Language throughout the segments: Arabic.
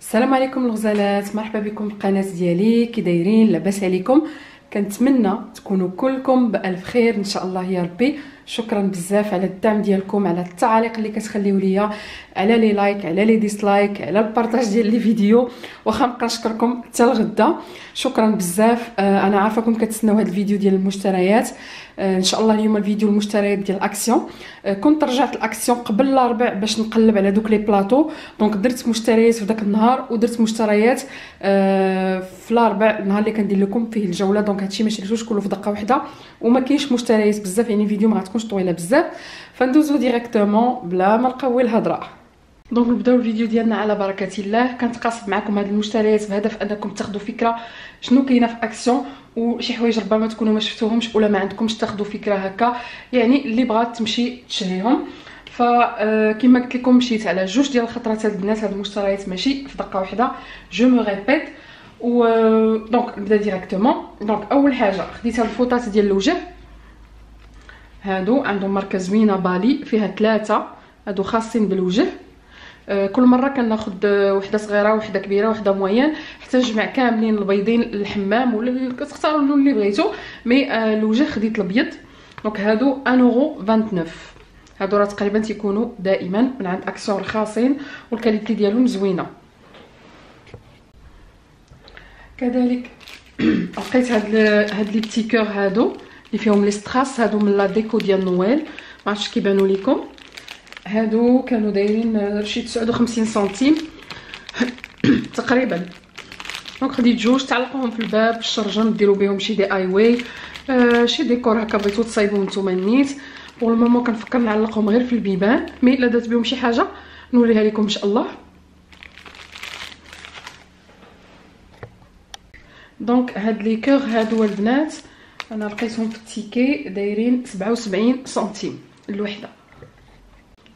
السلام عليكم الغزالات، مرحبا بكم في القناه ديالي. كي دايرين؟ لاباس عليكم؟ كنتمنى تكونوا كلكم بالف خير ان شاء الله يا ربي. شكرا بزاف على الدعم ديالكم، على التعاليق اللي كتخليو ليا، على لي لايك، على لي ديسلايك، على البارطاج ديال لي فيديو. واخا نبقى نشكركم حتى الغدا، شكرا بزاف. انا عارفاكم كتسناو هذا الفيديو ديال المشتريات. ان شاء الله اليوم الفيديو المشتريات ديال الاكسيون. كنت رجعت الاكسيون قبل الاربع باش نقلب على دوك لي بلاطو، دونك درت مشتريات في داك النهار ودرت مشتريات في الاربع النهار اللي كندير لكم فيه الجوله. دونك هادشي ما شريتوش كله في دقه واحده وما كاينش مشتريات بزاف، يعني الفيديو ما غتكونش طويله بزاف، فندوزو ديريكتومون بلا ما نقوي الهضره. دونك نبداو الفيديو ديالنا على بركه الله. كنت قاصد معكم هاد المشتريات بهدف انكم تاخذوا فكره شنو كاينه في اكسيون، وشي حوايج ربما تكونوا ما شفتوهمش ولا ما عندكمش تاخذوا فكره هكا، يعني اللي بغات تمشي تشريهم. فكما قلت لكم مشيت على جوج ديال الخطرات هاد البنات، هاد المشتريات ماشي في دقه واحده، جو مو ريبيت. و دونك نبدا ديريكتومون. دونك اول حاجه خديت هاد الفوطات ديال الوجه، هادو عندهم ماركه زوينه بالي، فيها ثلاثه، هادو خاصين بالوجه. كل مره كناخذ وحده صغيره وحده كبيره وحده موين حتى نجمع كاملين البيضين الحمام، ولا كتختاروا اللون اللي بغيتو. مي الوجه خديت الابيض. دونك هادو 1.29€. هادو راه تقريبا تيكونوا دائما من عند اكسيون رخاصين والكاليتي ديالهم زوينه. كذلك لقيت هاد لي بتيكور هادو اللي فيهم لي ستراس، هادو من لا ديكو ديال نويل، ما عرفتش كيبانوا لكم. هادو كانوا دايرين شي 59 سنتيم تقريبا. دونك خديت جوج تعلقوهم في الباب بالشرجم، ديروا بهم شي دي اي واي، شي ديكور هكا بغيتو تصايبوا نتوما نيت. بور المومون كنفكر نعلقهم غير في البيبان، مي الا درت بهم شي حاجه نوريها لكم ان شاء الله. دونك هاد لي كور هادو البنات انا لقيتهم في التيكي دايرين 77 سنتيم الوحده.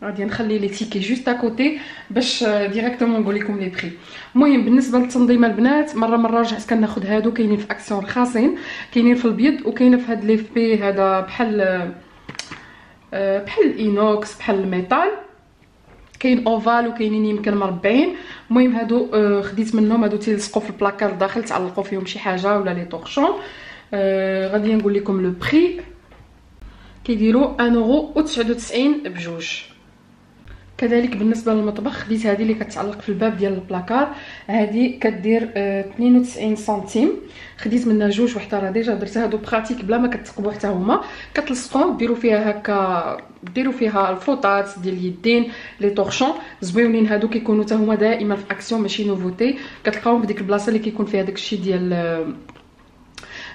غادي نخلي لي تيكي جوست اكوتي باش ديريكتومون نقول لكم لي بري. المهم بالنسبه للتنظيم البنات، مره رجعت كناخذ هادو، كاينين في اكسيون رخاصين، كاينين في الابيض وكاينه في هاد لي بي، هذا بحال الاينوكس بحال الميتال، كاين اوفال وكاينين يمكن مربعين. المهم هادو خديت منهم، هادو تيلصقوا في البلاكار الداخل تعلقوا فيهم شي حاجه ولا لي طورشون. غادي نقول لكم لو بري، كيديروا 1.99€ بجوج. كذلك بالنسبه للمطبخ خديت هذه اللي كتعلق في الباب ديال البلاكار، هذه كدير 92 سنتيم، خديت منها جوج، وحده راه ديجا درتها. هادو براتيك بلا ما كتثقبوا حتى هما، كتلصقوا ديروا فيها هكا، ديروا فيها الفوطات ديال اليدين لي طورشون زويونين. هادو كيكونوا حتى هما دائما في اكسيون، ماشي نوفوتي، كتلقاوهم بديك البلاصه اللي كيكون فيها داكشي ديال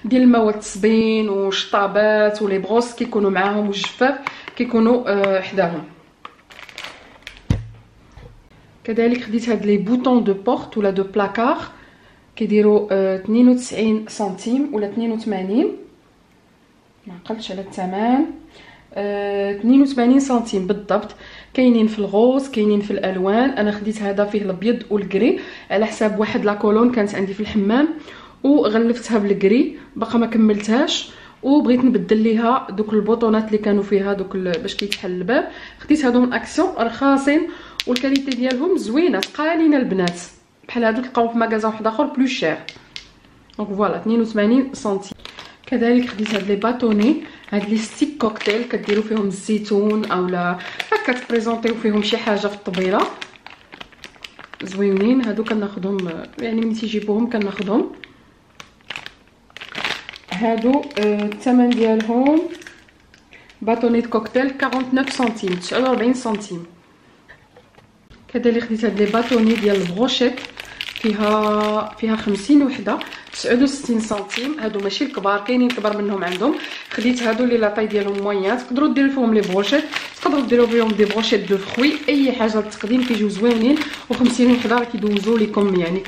المواد التصبين والشطابات ولي بروس، كيكونوا معاهم والجفاف كيكونوا حداهم. كذلك خديت هاد لي بوطون دو بورت ولا دو بلاكار، كيديروا 92 سنتيم ولا 82، ما عقلتش على الثمن، 82 سنتيم بالضبط. كاينين في الغوز، كاينين في الالوان. انا خديت هذا فيه الابيض والكري على حساب واحد لا كولون كانت عندي في الحمام، وغلفتها بالكري، باقا ما كملتهاش، وبغيت نبدل ليها دوك البوطونات اللي كانوا فيها دوك باش كيتحل الباب. خديت هادو من اكسيون رخاصين والكاليتي ديالهم زوينه، قالين البنات، بحال هادو تلقاو في ماغازان واحد اخر بلو شير. دونك فوالا 82 سنتيم. كذلك خديت هاد لي باتوني، هاد لي ستيك كوكتيل كديروا فيهم الزيتون اولا هكا تبريزونطيو فيهم شي حاجه في الطبيله، زوينين. هادو كناخذهم يعني ملي تيجيبوهم كناخذهم. هادو الثمن ديالهم باتوني كوكتيل 49 سنتيم، 49 سنتيم. كذلك خديت هاد لي باتوني ديال البروشيت، فيها 50 وحده 69 سنتيم. هادو ماشي الكبار، كاينين كبار منهم عندهم. خديت هادو اللي لاطاي ديالهم موين، تقدروا ديروا فيهم لي بروشيت، تقدروا ديروا فيهم دي بروشيت دو فروي، اي حاجه للتقديم كيجيو زوينين. و50 وحده راه كيدوزوا لكم يعني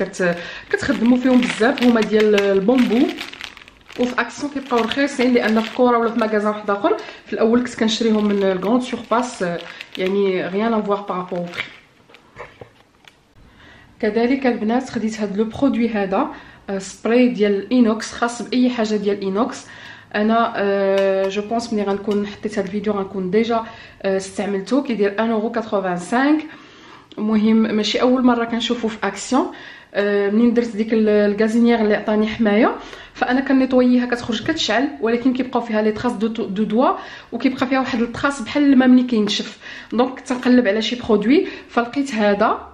كتخدموا فيهم بزاف. هما ديال البومبو وفي اكسيون كيبقاو رخيصين، لان في كورا ولا في ماغازان واحد اخر في الاول كنت كنشريهم من الكروند سورفاس، يعني غيان افوار بارابور او بري. كذلك البنات خديت هذا لو برودوي، هذا سبراي ديال الانوكس، خاص باي حاجه ديال الانوكس. انا جو بونس ملي غنكون حطيت هذا الفيديو غنكون ديجا استعملته. كيدير 1.85€. المهم ماشي اول مره كنشوفه في اكسيون. منين درت ديك الغازينيير اللي عطاني حمايه، فانا كنيطوييها كتخرج كتشعل، ولكن كيبقاو فيها لي تراس دو دوا، وكيبقى فيها واحد التراس بحال الماء ملي كينشف. دونك تنقلب على شي برودوي، فلقيت هذا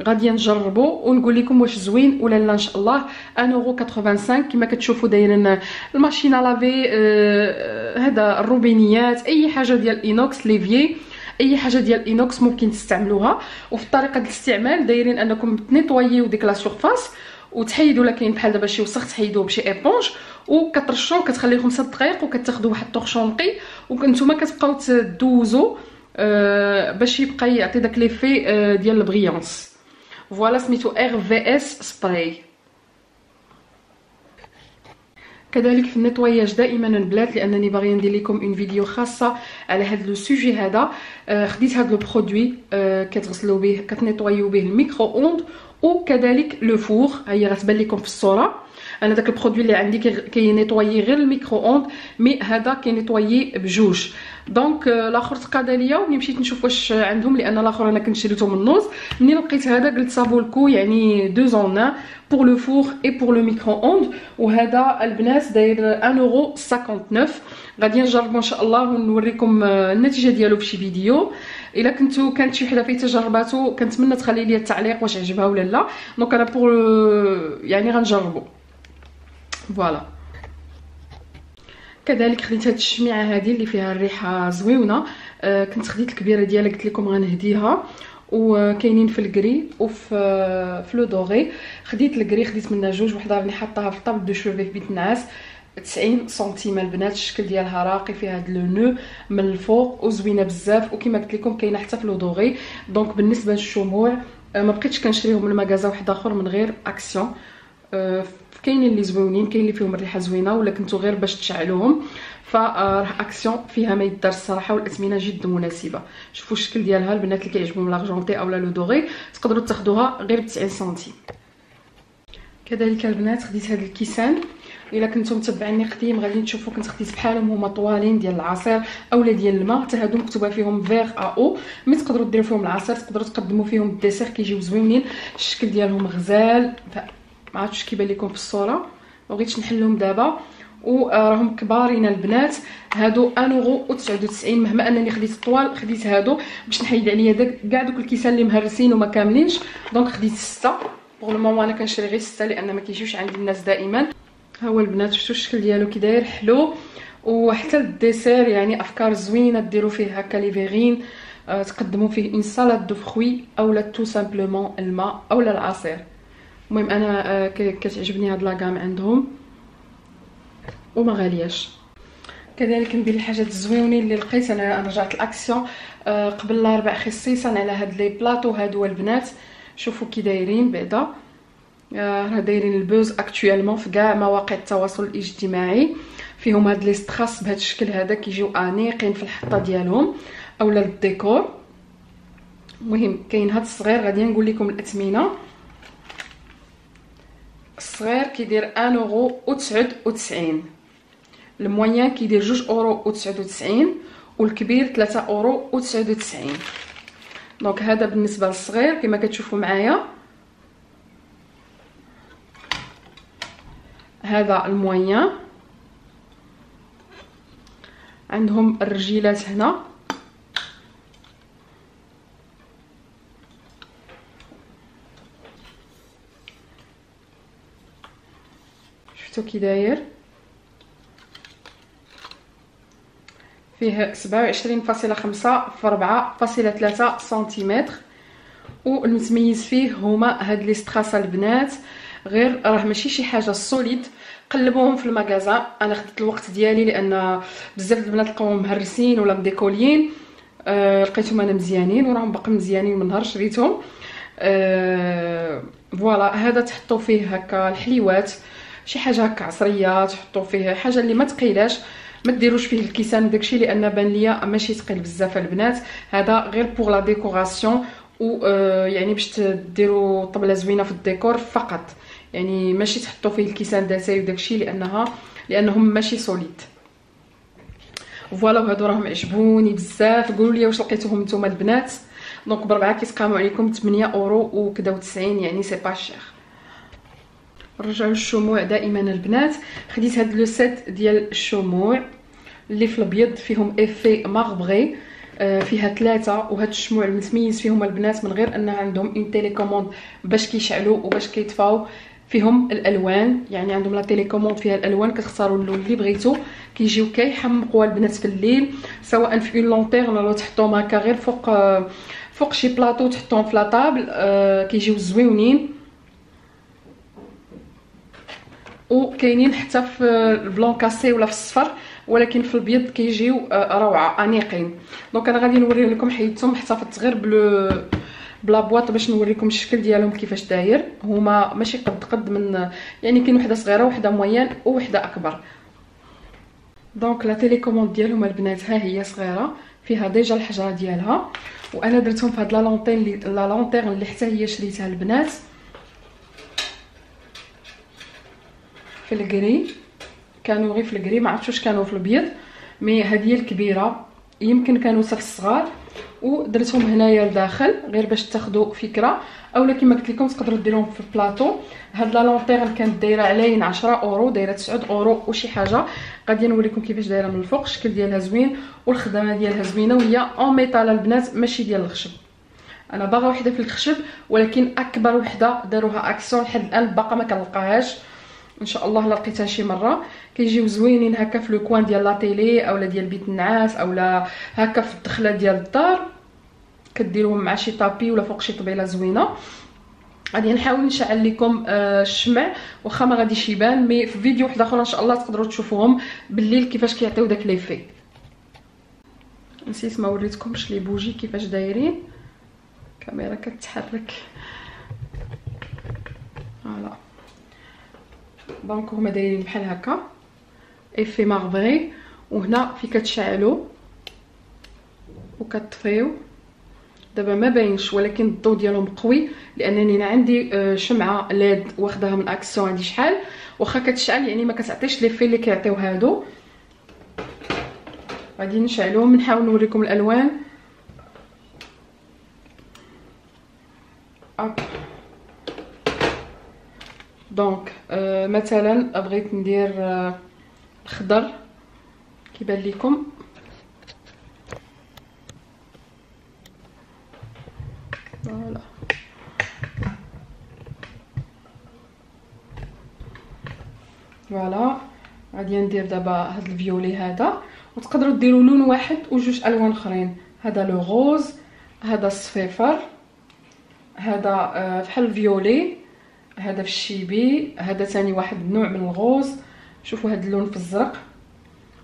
غادي نجربو ونقول لكم واش زوين ولا لا ان شاء الله. 1.85€ كما كتشوفوا دايرين الماشينه لافي، هذا الروبينيات، اي حاجه ديال الانوكس، ليفيي، اي حاجه ديال الانوكس ممكن تستعملوها. وفي طريقه الاستعمال دايرين انكم تنيطويو ديك لا سورفاس وتحيدوا، لكن بحال دابا شي وسخ تحيدوه بشي ايبونج وكترشوه، كتخليه 5 دقائق وكتاخذوا واحد الطورشون نقي، وكنتوما كتبقاو تدوزوا باش يبقى يعطي داك ليفي ديال البريونس. فوالا سميتو RVS سبراي. كذلك في النيطواياج دائما البنات، لانني باغيه ندير لكم اون فيديو خاصه على هذا لو سوجي هذا، خديت هذا لو برودوي كتغسلوا به كتنيطوايو به الميكرو اوند وكذلك لو فور. هي غتبان لكم في الصوره. انا داك البرودوي اللي عندي كينيطوايي غير الميكرو اوند، مي هذا كينيطوايي بجوج. دونك الاخر تقاد ليا وملي مشيت نشوف واش عندهم، لان الاخر انا كنت شريته من النوز. منين لقيت هذا قلت سافو الكو، يعني 2 en 1 pour le four et pour le micro-ondes. وهذا البنات داير 1.59€. غادي نجربو ان شاء الله ونوريكم النتيجه ديالو في شي فيديو. الا كانت شي وحده فايته جرباتو كنتمنى تخلي لي التعليق واش عجبها ولا لا. دونك انا بور يعني غنجربو. فوالا. كذلك خديت هاد الشميعه هذه اللي فيها الريحه زويونه. كنت خديت الكبيره ديالها قلت لكم غنهديها، وكاينين في الكري وفي لو دوغي. خديت الكري، خديت منها جوج، وحده راني حاطاها في طابل دو شوفي في بيت النعاس 90 سنتيم البنات. الشكل ديالها راقي، فيها هاد لو نو من الفوق وزوينه بزاف، وكما قلت لكم كاينه حتى في لو دوغي. دونك بالنسبه للشموع ما بقيتش كنشريهم من ماغازا واحد اخر من غير اكسيون. كاينين اللي زوينين، كاين اللي فيهم الريحه زوينه ولا كنتو غير باش تشعلوهم. فراه اكسيون فيها ما يدار الصراحه، والاثمنه جد مناسبه. شوفوا الشكل ديالها البنات اللي كيعجبهم لارجونتي اولا لو دوغي تقدروا تاخذوها غير ب 90 سنتيم. كذلك البنات خديت هاد الكيسان، الا كنتم متبعيني قديم غادي تشوفوا كنت خديت بحالهم، هما طوالين ديال العصير اولا ديال الماء. حتى هادو مكتوبه فيهم فيغ او، مي تقدروا ديروا فيهم العصير، تقدروا تقدموا فيهم الديسير كيجيو زوينين. الشكل ديالهم غزال، ما عرفتش كيبان لكم في الصوره، بغيتش نحلهم دابا. وراهم كبارين البنات. هادو 1.99€. مهما انني خديت الطوال خديت هادو باش نحيد عليا كاع دوك الكيسان اللي مهرسين وما كاملينش. دونك خديت 6. بوغ المومون انا كنشري غير 6 لان ما كيجيوش عندي الناس دائما. ها هو البنات، شفتوا الشكل ديالو كي داير حلو. وحتى الديسير يعني افكار زوينه ديروا فيه هكا لي فيغين، تقدموا فيه اون سالاد دو فروي اولا تو سامبلومون الماء اولا العصير. المهم انا كتعجبني هاد لاكام عندهم وما غالياش. كذلك ندير الحاجات الزوينين اللي لقيت. انا رجعت الاكسيون قبل الاربع خصيصا على هاد لي بلاطو هادو البنات. شوفوا كي دايرين بعدا، راه دايرين البوز اكطوالمون في كاع مواقع التواصل الاجتماعي. فيهم هاد لي ستراس بهذا الشكل هذا، كيجيو انيقين في الحطه ديالهم اولا للديكور. المهم كاين هاد الصغير، غادي نقول لكم الاثمنه. الصغير كيدير 1.99€، الموين كيدير 2.99€، والكبير 3.99€. دونك هذا بالنسبه للصغير كما كتشوفوا معايا. هذا الموين. عندهم الرجيلات هنا، شفتوا كي داير، فيه 27.5 في 4.3 سنتيمتر. والمتميز فيه هما هاد لي ستراس البنات، غير راه ماشي شي حاجه سوليد. قلبوهم في المغازه، انا خدت الوقت ديالي لان بزاف البنات لقاوهم مهرسين ولا مديكوليين. لقيتهم انا مزيانين وراهم باقي مزيانين من نهار شريتهم. فوالا هذا تحطوا فيه هكا الحليوات، شي حاجه هكا عصريه، تحطوا فيه حاجه اللي ما تقيلاش، ما ديروش فيه الكيسان وداكشي لان بان ليا ماشي ثقيل بزاف البنات. هذا غير بوغ لا ديكوراسيون و يعني باش ديروا طبله زوينه في الديكور فقط، يعني ماشي تحطوا فيه الكيسان داتاي وداكشي لانهم ماشي سوليد. فوالا وهادو راهم عجبوني بزاف. قولوا لي واش لقيتوهم نتوما البنات. دونك بربعه كيتقاموا عليكم 8 اورو وكذا و90، يعني سي با شير. نرجعوا للشموع دائما البنات. خديت هاد لو سيت ديال الشموع اللي في الابيض فيهم افي ماربري، فيها 3. وهاد الشموع المتميز فيهم البنات من غير انها عندهم اون تيليكوموند باش كيشعلوا وباش كيطفاو، فيهم الالوان، يعني عندهم لا تيليكوموند فيها الالوان، كتختاروا اللون اللي بغيتو، كيجيو كيحمقوا البنات في الليل، سواء في اون لونتيرن ولا تحطوهم هكا غير فوق شي بلاطو تحطوهم في لاطابل، كيجيو زويونين. وكاينين حتى في البلون كاسي ولا في الصفر، ولكن في الابيض كيجيو روعه انيقين. دونك انا غادي نوري لكم، حيدتهم احتفظت غير بلا بواط باش نوريكم الشكل ديالهم كيفاش داير. هما ماشي قد من، يعني كاين وحده صغيره وحده موين وحده اكبر. دونك لا تيليكوموند ديالهم البنات ها هي صغيره، فيها ديجا الحجره ديالها، وانا درتهم في هاد لا لونتيرن اللي حتى هي شريتها البنات في الكري. كانوا غير في الكري، ما عرفتش واش كانوا في الابيض، مي هذه الكبيره يمكن كانوا صف الصغار، ودرتهم هنايا لداخل غير باش تاخذوا فكره. اولا كما قلت لكم تقدروا ديروهم في البلاطو. هاد لا لونتيرن كانت دايره علينا 10 اورو، دايره 9 اورو وشي حاجه. غادي نوريكم كيفاش دايره من الفوق، الشكل ديالها زوين والخدمه ديالها زوينه، وهي اون ميتال البنات ماشي ديال الخشب. انا باغا وحده في الخشب، ولكن اكبر وحده داروها اكسيون لحد الان باقا ما كنلقاهاش، ان شاء الله لا لقيتها شي مره. كيجيو زوينين هكا في لو كوان ديال لا تيلي اولا ديال بيت النعاس اولا هكا في الدخله ديال الدار، كديروهم مع شي طابي ولا فوق شي طبيله زوينه. غادي نحاول نشعل لكم الشمع، واخا ما غاديش يبان، مي في فيديو واحد اخر ان شاء الله تقدروا تشوفوهم بالليل كيفاش كيعطيو داك ليفي. نسيت ما وريتكمش لي بوجي كيفاش دايرين، الكاميرا كتحرك. فوالا دونك هما دايرين بحال هكا ايفي ماربري، وهنا في كتشعلوا وكتطفيو. دابا ما باينش ولكن الضوء ديالهم قوي، لانني انا عندي شمعه ليد واخداها من اكسيون عندي شحال، واخا كتشعل يعني ما كتعطيش ليفي اللي كيعطيو هادو. غادي نشعلوهم، نحاول نوريكم الالوان. دونك مثلا بغيت ندير الخضر كيبان لكم، فوالا فوالا. غادي ندير دابا هاد الفيولي هذا، وتقدروا ديروا لون واحد وجوج الوان اخرين. هذا لو غوز، هذا الصفيفر، هذا بحال الفيولي، هذا في الشيبي، هذا ثاني واحد نوع من الغوز. شوفوا هذا اللون في الزرق،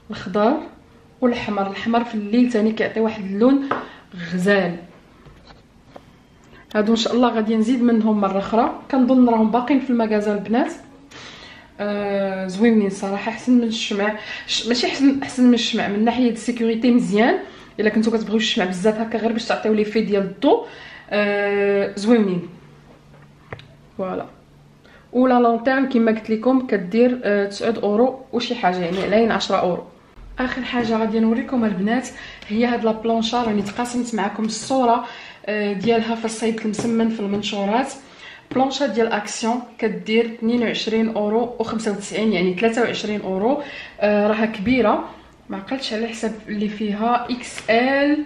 الخضر والاحمر. الحمر في الليل ثاني كيعطي واحد اللون غزال. هادو ان شاء الله غادي نزيد منهم مره اخرى، كنظن راهم باقين في المغازه البنات. زوينين صراحه، احسن من الشمع. ماشي احسن من الشمع من ناحيه السيكوريتي، مزيان الا كنتو كتبغيو الشمع بزاف هكا غير باش تعطيو لي في ديال الضو. زوينين فوالا. ولا لونتيرن كما قلت لكم كدير 9 اورو وشي حاجه، يعني علينا 10 اورو. اخر حاجه غادي نوريكم البنات هي هاد لا بلونشا، راني تقاسمت معكم الصوره ديالها في الصيد المسمن في المنشورات. بلونشا ديال اكسيون كدير 22 اورو و95، يعني 23 اورو. راها كبيره، ما عقلتش على حساب اللي فيها اكس ال،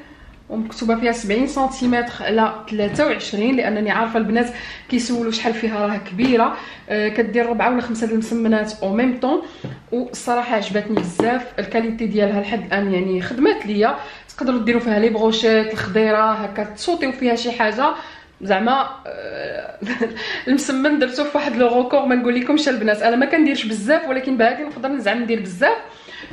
ومكتوبه فيها 70 سنتيمتر على 23، لانني عارفه البنات كيسولوا شحال فيها. راها كبيره، كدير 4 ولا 5 المسمنات او ميم طون، والصراحه عجبتني بزاف. الكاليتي ديالها لحد الان يعني خدمات ليا. تقدروا ديروا فيها لي بروشيت، الخضيره هكا، تصوتيو فيها شي حاجه زعما المسمن درتو في واحد لو غوكور، ما نقول لكمش البنات انا ما كنديرش بزاف، ولكن بهذه نقدر زعما ندير بزاف.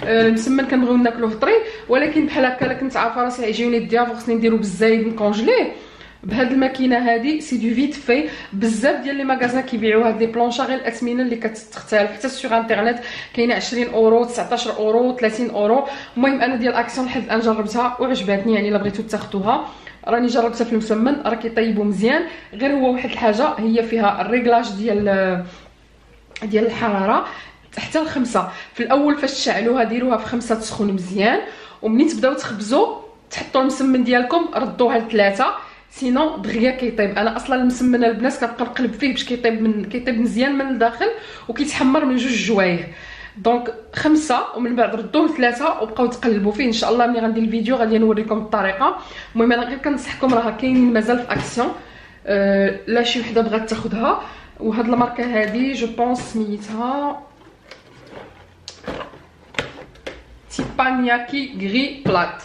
المسمن كنبغيو ناكلوه طري، ولكن بحال هكا الا كنت عارفه راسي عيجيوني الديافو خصني نديرو بالزايد نكونجليه، بهاد الماكينه هادي سي دو فيت في. بزاف ديال لي ماغازان كيبيعوا هاد لي بلونشا غير الاثمنه اللي كتختلف، حتى سوغ انترنت كاينه 20 اورو 19 اورو 30 اورو. المهم انا ديال اكسيون لحد الان جربتها وعجبتني، يعني الا بغيتو تاخذوها راني جربتها في المسمن راه كيطيبوا مزيان. غير هو واحد الحاجه هي فيها الريغلاج ديال الحراره حتى ل5. في الاول فاش تشعلوها ديروها في 5 تسخن مزيان، ومنين تبداو تخبزوا تحطوا المسمن ديالكم ردوها ل3، سينو دغيا كيطيب. انا اصلا المسمن البنات كنبقى نقلب فيه باش كيطيب مزيان من الداخل وكيتحمر من 2 جوايه. دونك 5 ومن بعد ردوه ل3 وبقاو تقلبوا فيه. ان شاء الله ملي غندير الفيديو غادي نوريكم الطريقه. المهم انا غير كنصحكم راه كاينين مازال في اكسيون، لا شي وحده بغات تاخذها. وهاد الماركه هادي جو بونس سميتها تيبانياكي غري بلات.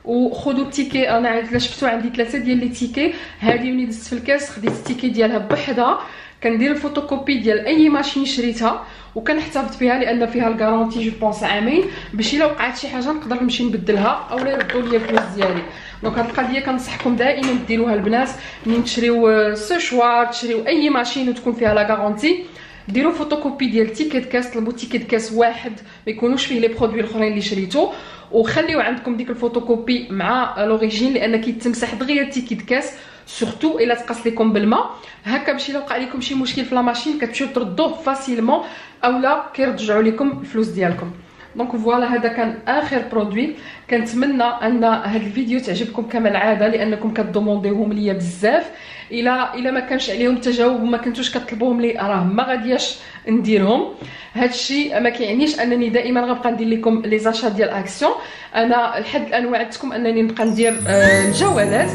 وخذوا التيكي، انا عاد شفتو عندي 3 ديال لي تيكي. هذه ملي دزت في الكاس خديت التيكي ديالها بوحدها، كندير الفوتوكوبي ديال اي ماشين شريتها وكنحتفظ بها لان فيها الكارونتي جو بونس عامين، باش الا وقعت شي حاجه نقدر نمشي نبدلها او يردوا لي الفلوس ديالي. دونك هاد القضيه كنصحكم دائما ديروها البنات منين تشريو سوشوار تشريو اي ماشين وتكون فيها لا كارونتي. ديروا فوتوكوبي ديال تيكيت كاس، طلبوا تيكيت كاس واحد ما يكونوش فيه لي برودوي الاخرين اللي شريتو، وخليو عندكم ديك الفوتوكوبي مع لوريجين لان كيتمسح دغيا التيكيت كاس، سورتو الا تقص لكم بالماء هكا باش الا وقع لكم شي مشكل في لا ماشين كتمشيو تردوه فاسيلمون اولا كيرجعوا لكم الفلوس ديالكم. دونك فوالا هذا كان اخر برودوي. كنتمنى ان هذا الفيديو تعجبكم كما العاده لانكم كتدومونديوهم ليا بزاف. الا ما كانش عليهم تجاوب وما كنتوش كطلبوهم لي راه ما غادياش نديرهم. هادشي ما كيعنيش انني دائما غنبقى ندير لكم لي زاشا ديال اكسيون. انا لحد الان وعدتكم انني نبقى ندير الجوالات.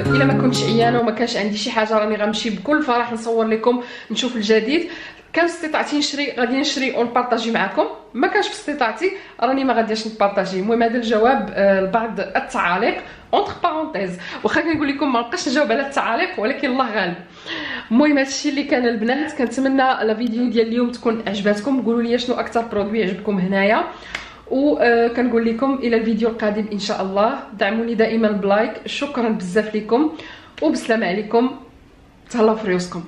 الا ما كنتش عيانه وما كانش عندي شي حاجه راني غنمشي بكل فرح نصور لكم نشوف الجديد. كان استطاعتي نشري غادي نشري ونبارطاجي معكم، ما كانش في استطاعتي راني ما غاديش نبارطاجي. المهم هذا الجواب لبعض التعاليق اونتر بارونتيز، واخا كنقول لكم ما نبقاش نجاوب على التعاليق ولكن الله غالب. المهم هادشي اللي كان البنات. كنتمنى لا فيديو ديال اليوم تكون عجباتكم. قولوا لي شنو اكثر برودوي عجبكم هنايا، وكنقول لكم الى الفيديو القادم ان شاء الله. دعموني دائما بلايك. شكرا بزاف لكم وبسلامه عليكم. تهلاو في ريوسكم.